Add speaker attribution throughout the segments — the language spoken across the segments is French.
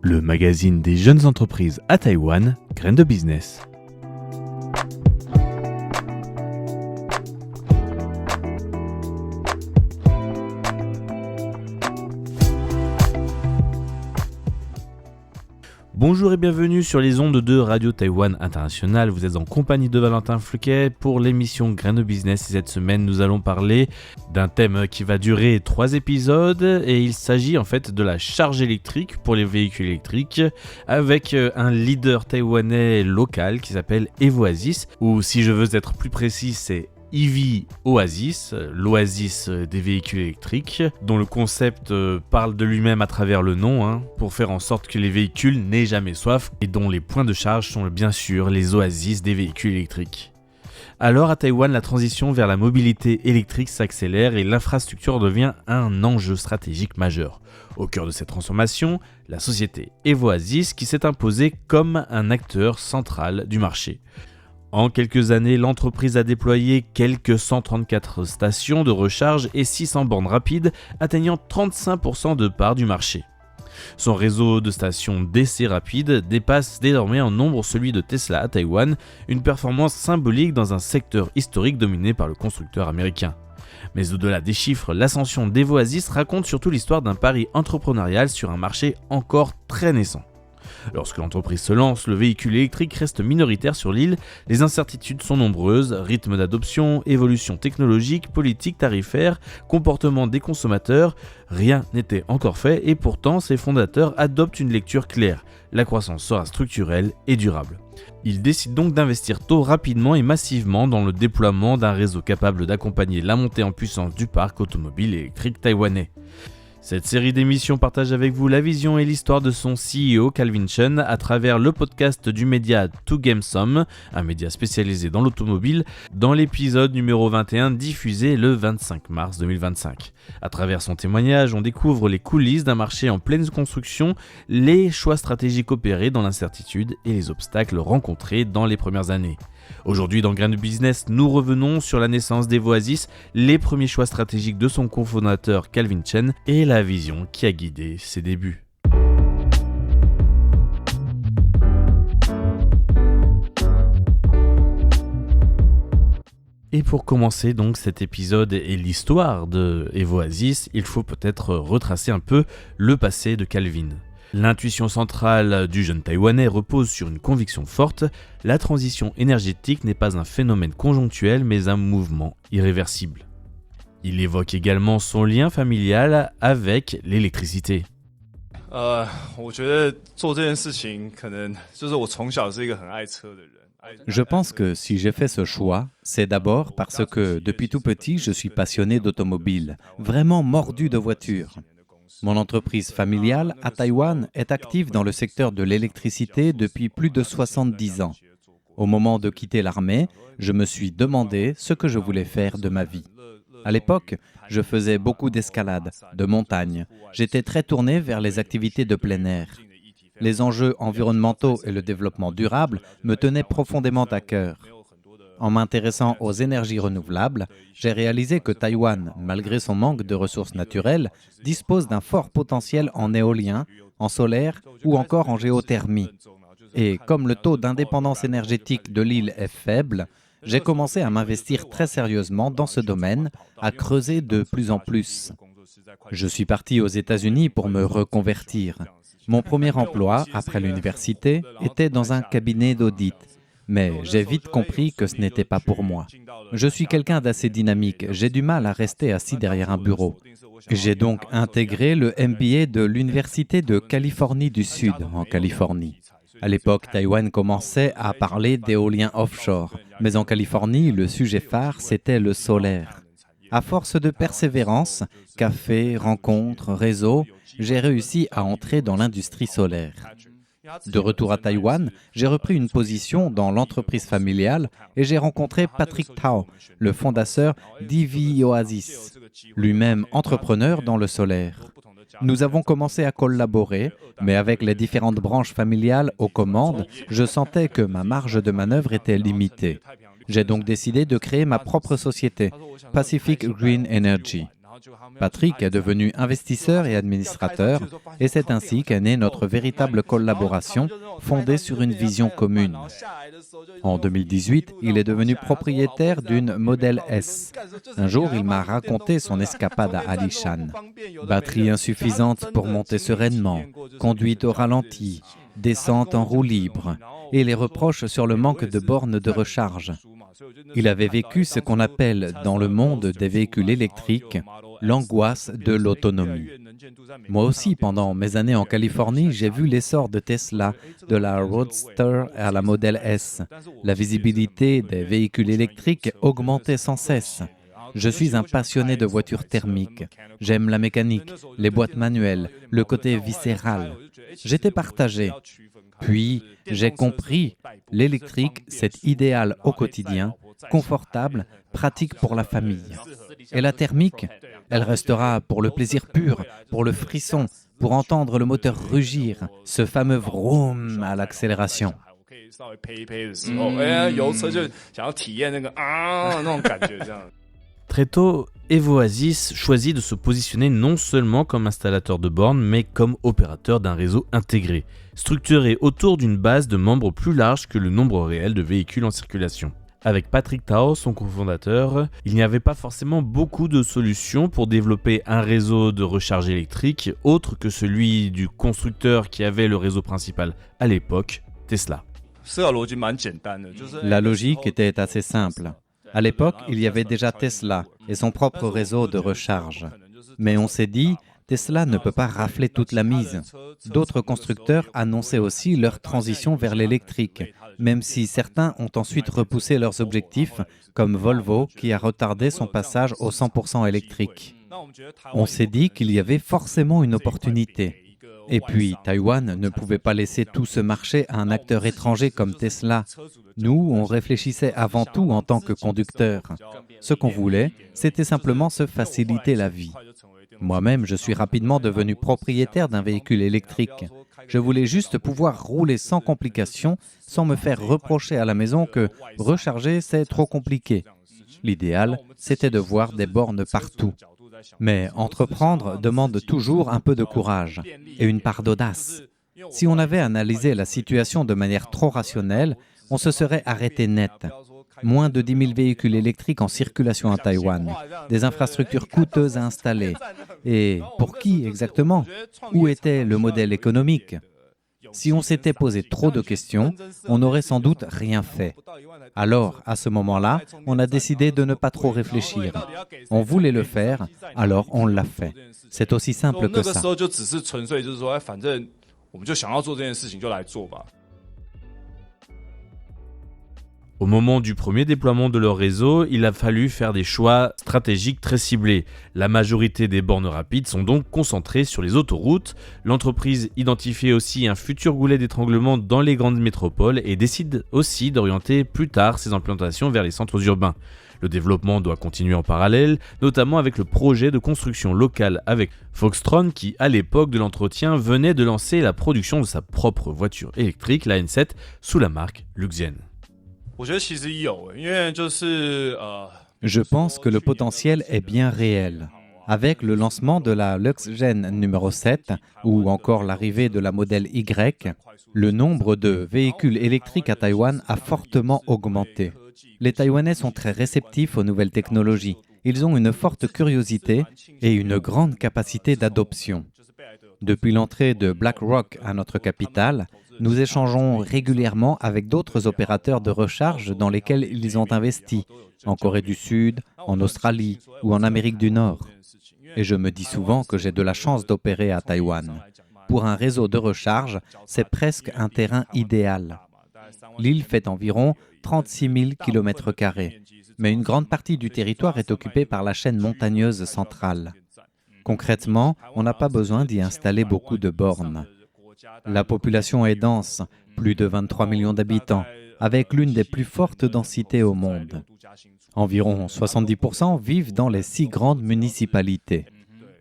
Speaker 1: Le magazine des jeunes entreprises à Taïwan, Graines de Business. Bonjour et bienvenue sur les ondes de Radio Taïwan International. Vous êtes en compagnie de Valentin Fluquet pour l'émission Graines de Business. Et cette semaine, nous allons parler d'un thème qui va durer 3 épisodes et il s'agit en fait de la charge électrique pour les véhicules électriques avec un leader taïwanais local qui s'appelle Evoasis, ou si je veux être plus précis, c'est EV Oasis, l'oasis des véhicules électriques, dont le concept parle de lui-même à travers le nom, pour faire en sorte que les véhicules n'aient jamais soif et dont les points de charge sont bien sûr les oasis des véhicules électriques. Alors à Taïwan, la transition vers la mobilité électrique s'accélère et l'infrastructure devient un enjeu stratégique majeur. Au cœur de cette transformation, la société Evoasis qui s'est imposée comme un acteur central du marché. En quelques années, l'entreprise a déployé quelques 134 stations de recharge et 600 bornes rapides, atteignant 35% de part du marché. Son réseau de stations d'essai rapides dépasse désormais en nombre celui de Tesla à Taïwan, une performance symbolique dans un secteur historique dominé par le constructeur américain. Mais au-delà des chiffres, l'ascension d'Evoasis raconte surtout l'histoire d'un pari entrepreneurial sur un marché encore très naissant. Lorsque l'entreprise se lance, le véhicule électrique reste minoritaire sur l'île, les incertitudes sont nombreuses, rythme d'adoption, évolution technologique, politique tarifaire, comportement des consommateurs, rien n'était encore fait et pourtant ses fondateurs adoptent une lecture claire, la croissance sera structurelle et durable. Ils décident donc d'investir tôt, rapidement et massivement dans le déploiement d'un réseau capable d'accompagner la montée en puissance du parc automobile électrique taïwanais. Cette série d'émissions partage avec vous la vision et l'histoire de son CEO Calvin Chen à travers le podcast du média To Game Some, un média spécialisé dans l'automobile, dans l'épisode numéro 21 diffusé le 25 mars 2025. À travers son témoignage, on découvre les coulisses d'un marché en pleine construction, les choix stratégiques opérés dans l'incertitude et les obstacles rencontrés dans les premières années. Aujourd'hui, dans Graines de Business, nous revenons sur la naissance d'Evoasis, les premiers choix stratégiques de son cofondateur Calvin Chen et la vision qui a guidé ses débuts. Et pour commencer donc cet épisode et l'histoire de Evoasis, il faut peut-être retracer un peu le passé de Calvin. L'intuition centrale du jeune Taïwanais repose sur une conviction forte, la transition énergétique n'est pas un phénomène conjonctuel mais un mouvement irréversible. Il évoque également son lien familial avec l'électricité.
Speaker 2: Je pense que si j'ai fait ce choix, c'est d'abord parce que depuis tout petit, je suis passionné d'automobile, vraiment mordu de voitures. Mon entreprise familiale à Taïwan est active dans le secteur de l'électricité depuis plus de 70 ans. Au moment de quitter l'armée, je me suis demandé ce que je voulais faire de ma vie. À l'époque, je faisais beaucoup d'escalade, de montagne. J'étais très tourné vers les activités de plein air. Les enjeux environnementaux et le développement durable me tenaient profondément à cœur. En m'intéressant aux énergies renouvelables, j'ai réalisé que Taïwan, malgré son manque de ressources naturelles, dispose d'un fort potentiel en éolien, en solaire ou encore en géothermie. Et comme le taux d'indépendance énergétique de l'île est faible, j'ai commencé à m'investir très sérieusement dans ce domaine, à creuser de plus en plus. Je suis parti aux États-Unis pour me reconvertir. Mon premier emploi, après l'université, était dans un cabinet d'audit. Mais j'ai vite compris que ce n'était pas pour moi. Je suis quelqu'un d'assez dynamique, j'ai du mal à rester assis derrière un bureau. J'ai donc intégré le MBA de l'Université de Californie du Sud, en Californie. À l'époque, Taïwan commençait à parler d'éolien offshore, mais en Californie, le sujet phare, c'était le solaire. À force de persévérance, café, rencontres, réseaux, j'ai réussi à entrer dans l'industrie solaire. De retour à Taïwan, j'ai repris une position dans l'entreprise familiale et j'ai rencontré Patrick Tao, le fondateur d'EV Oasis, lui-même entrepreneur dans le solaire. Nous avons commencé à collaborer, mais avec les différentes branches familiales aux commandes, je sentais que ma marge de manœuvre était limitée. J'ai donc décidé de créer ma propre société, Pacific Green Energy. Patrick est devenu investisseur et administrateur, et c'est ainsi qu'est née notre véritable collaboration, fondée sur une vision commune. En 2018, il est devenu propriétaire d'une Model S. Un jour, il m'a raconté son escapade à Alishan. Batterie insuffisante pour monter sereinement, conduite au ralenti, descente en roue libre, et les reproches sur le manque de bornes de recharge. Il avait vécu ce qu'on appelle dans le monde des véhicules électriques l'angoisse de l'autonomie. Moi aussi, pendant mes années en Californie, j'ai vu l'essor de Tesla, de la Roadster à la Model S. La visibilité des véhicules électriques augmentait sans cesse. Je suis un passionné de voitures thermiques. J'aime la mécanique, les boîtes manuelles, le côté viscéral. J'étais partagé. Puis, j'ai compris, l'électrique, c'est idéal au quotidien, confortable, pratique pour la famille. Et la thermique, elle restera pour le plaisir pur, pour le frisson, pour entendre le moteur rugir, ce fameux vroom à l'accélération.
Speaker 1: Très tôt, Evoasis choisit de se positionner non seulement comme installateur de bornes, mais comme opérateur d'un réseau intégré, structuré autour d'une base de membres plus large que le nombre réel de véhicules en circulation. Avec Patrick Tao, son cofondateur, il n'y avait pas forcément beaucoup de solutions pour développer un réseau de recharge électrique autre que celui du constructeur qui avait le réseau principal à l'époque, Tesla.
Speaker 2: La logique était assez simple. À l'époque, il y avait déjà Tesla et son propre réseau de recharge. Mais on s'est dit, Tesla ne peut pas rafler toute la mise. D'autres constructeurs annonçaient aussi leur transition vers l'électrique, même si certains ont ensuite repoussé leurs objectifs, comme Volvo qui a retardé son passage au 100% électrique. On s'est dit qu'il y avait forcément une opportunité. Et puis, Taïwan ne pouvait pas laisser tout ce marché à un acteur étranger comme Tesla. Nous, on réfléchissait avant tout en tant que conducteurs. Ce qu'on voulait, c'était simplement se faciliter la vie. Moi-même, je suis rapidement devenu propriétaire d'un véhicule électrique. Je voulais juste pouvoir rouler sans complications, sans me faire reprocher à la maison que recharger, c'est trop compliqué. L'idéal, c'était de voir des bornes partout. Mais entreprendre demande toujours un peu de courage et une part d'audace. Si on avait analysé la situation de manière trop rationnelle, on se serait arrêté net. Moins de 10 000 véhicules électriques en circulation à Taïwan, des infrastructures coûteuses à installer. Et pour qui exactement? Où était le modèle économique? Si on s'était posé trop de questions, on n'aurait sans doute rien fait. Alors, à ce moment-là, on a décidé de ne pas trop réfléchir. On voulait le faire, alors on l'a fait. C'est aussi simple que ça.
Speaker 1: Au moment du premier déploiement de leur réseau, il a fallu faire des choix stratégiques très ciblés. La majorité des bornes rapides sont donc concentrées sur les autoroutes. L'entreprise identifie aussi un futur goulet d'étranglement dans les grandes métropoles et décide aussi d'orienter plus tard ses implantations vers les centres urbains. Le développement doit continuer en parallèle, notamment avec le projet de construction locale avec Foxtron qui, à l'époque de l'entretien, venait de lancer la production de sa propre voiture électrique, la N7, sous la marque Luxian.
Speaker 2: Je pense que le potentiel est bien réel. Avec le lancement de la Luxgen numéro 7 ou encore l'arrivée de la modèle Y, le nombre de véhicules électriques à Taïwan a fortement augmenté. Les Taïwanais sont très réceptifs aux nouvelles technologies. Ils ont une forte curiosité et une grande capacité d'adoption. Depuis l'entrée de BlackRock à notre capitale, nous échangeons régulièrement avec d'autres opérateurs de recharge dans lesquels ils ont investi, en Corée du Sud, en Australie ou en Amérique du Nord. Et je me dis souvent que j'ai de la chance d'opérer à Taïwan. Pour un réseau de recharge, c'est presque un terrain idéal. L'île fait environ 36 000 km², mais une grande partie du territoire est occupée par la chaîne montagneuse centrale. Concrètement, on n'a pas besoin d'y installer beaucoup de bornes. La population est dense, plus de 23 millions d'habitants, avec l'une des plus fortes densités au monde. Environ 70% vivent dans les 6 grandes municipalités.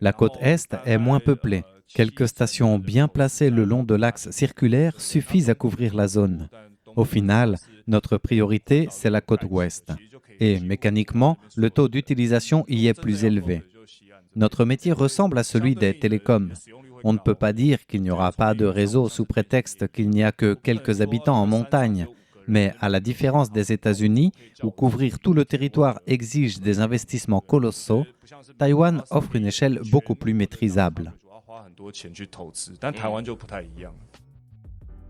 Speaker 2: La côte Est est moins peuplée. Quelques stations bien placées le long de l'axe circulaire suffisent à couvrir la zone. Au final, Notre priorité, c'est la côte ouest. Et mécaniquement, le taux d'utilisation y est plus élevé. Notre métier ressemble à celui des télécoms. On ne peut pas dire qu'il n'y aura pas de réseau sous prétexte qu'il n'y a que quelques habitants en montagne. Mais à la différence des États-Unis, où couvrir tout le territoire exige des investissements colossaux, Taïwan offre une échelle beaucoup plus maîtrisable.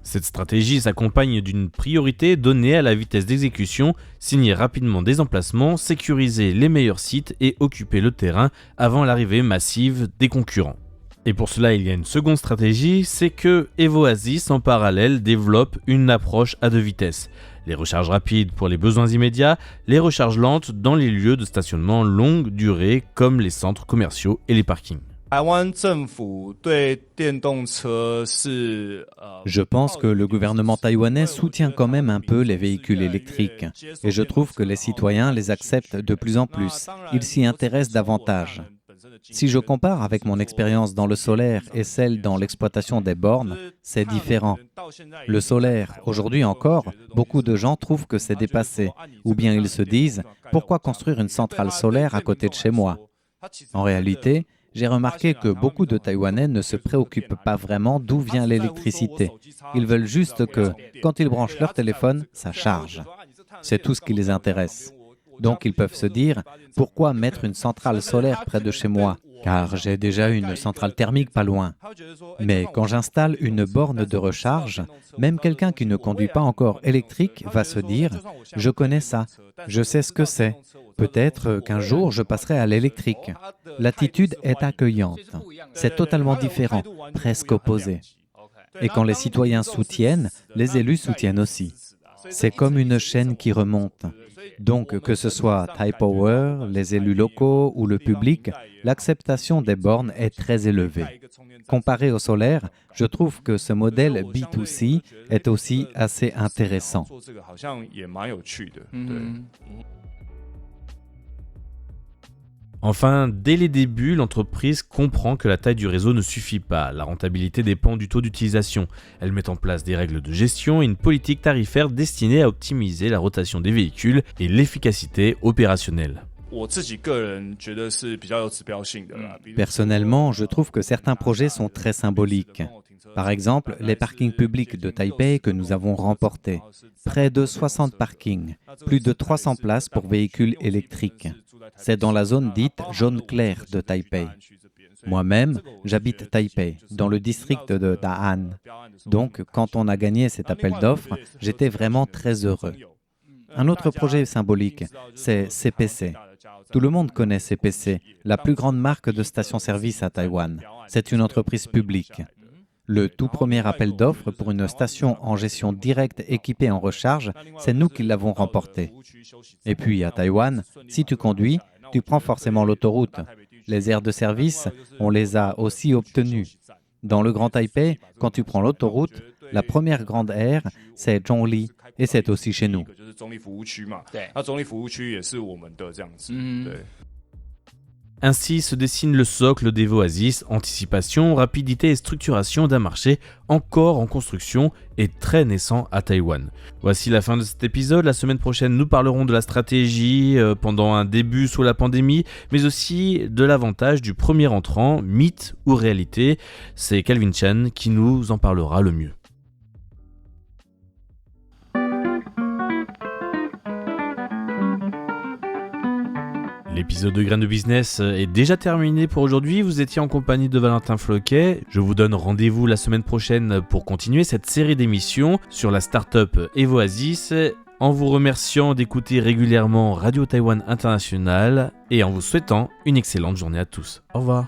Speaker 1: Cette stratégie s'accompagne d'une priorité donnée à la vitesse d'exécution, signer rapidement des emplacements, sécuriser les meilleurs sites et occuper le terrain avant l'arrivée massive des concurrents. Et pour cela, il y a une seconde stratégie, c'est que Evoasis en parallèle développe une approche à deux vitesses. Les recharges rapides pour les besoins immédiats, les recharges lentes dans les lieux de stationnement longue durée comme les centres commerciaux et les parkings.
Speaker 2: Je pense que le gouvernement taïwanais soutient quand même un peu les véhicules électriques et je trouve que les citoyens les acceptent de plus en plus. Ils s'y intéressent davantage. Si je compare avec mon expérience dans le solaire et celle dans l'exploitation des bornes, c'est différent. Le solaire, aujourd'hui encore, beaucoup de gens trouvent que c'est dépassé, ou bien ils se disent « Pourquoi construire une centrale solaire à côté de chez moi ?» En réalité, j'ai remarqué que beaucoup de Taïwanais ne se préoccupent pas vraiment d'où vient l'électricité. Ils veulent juste que, quand ils branchent leur téléphone, ça charge. C'est tout ce qui les intéresse. Donc ils peuvent se dire, pourquoi mettre une centrale solaire près de chez moi? Car j'ai déjà une centrale thermique pas loin. Mais quand j'installe une borne de recharge, même quelqu'un qui ne conduit pas encore électrique va se dire, je connais ça, je sais ce que c'est. Peut-être qu'un jour je passerai à l'électrique. L'attitude est accueillante. C'est totalement différent, presque opposé. Et quand les citoyens soutiennent, les élus soutiennent aussi. C'est comme une chaîne qui remonte. Donc, que ce soit Taipower, les élus locaux ou le public, l'acceptation des bornes est très élevée. Comparé au solaire, je trouve que ce modèle B2C est aussi assez intéressant.
Speaker 1: Enfin, dès les débuts, l'entreprise comprend que la taille du réseau ne suffit pas. La rentabilité dépend du taux d'utilisation. Elle met en place des règles de gestion et une politique tarifaire destinée à optimiser la rotation des véhicules et l'efficacité opérationnelle.
Speaker 2: Personnellement, je trouve que certains projets sont très symboliques. Par exemple, les parkings publics de Taipei que nous avons remportés. Près de 60 parkings, plus de 300 places pour véhicules électriques. C'est dans la zone dite jaune clair de Taipei. Moi-même, j'habite Taipei, dans le district de Da'an. Donc, quand on a gagné cet appel d'offres, j'étais vraiment très heureux. Un autre projet symbolique, c'est CPC. Tout le monde connaît CPC, la plus grande marque de station-service à Taïwan. C'est une entreprise publique. Le tout premier appel d'offres pour une station en gestion directe équipée en recharge, c'est nous qui l'avons remporté. Et puis à Taïwan, si tu conduis, tu prends forcément l'autoroute. Les aires de service, on les a aussi obtenues. Dans le Grand Taipei, quand tu prends l'autoroute, la première grande aire, c'est Zhongli, et c'est aussi chez nous.
Speaker 1: Ainsi se dessine le socle d'Evoasis, anticipation, rapidité et structuration d'un marché encore en construction et très naissant à Taïwan. Voici la fin de cet épisode. La semaine prochaine, nous parlerons de la stratégie pendant un début sous la pandémie, mais aussi de l'avantage du premier entrant, mythe ou réalité. C'est Calvin Chen qui nous en parlera le mieux. L'épisode de Graines de Business est déjà terminé pour aujourd'hui. Vous étiez en compagnie de Valentin Floquet. Je vous donne rendez-vous la semaine prochaine pour continuer cette série d'émissions sur la start-up Evoasis, en vous remerciant d'écouter régulièrement Radio Taïwan International et en vous souhaitant une excellente journée à tous. Au revoir.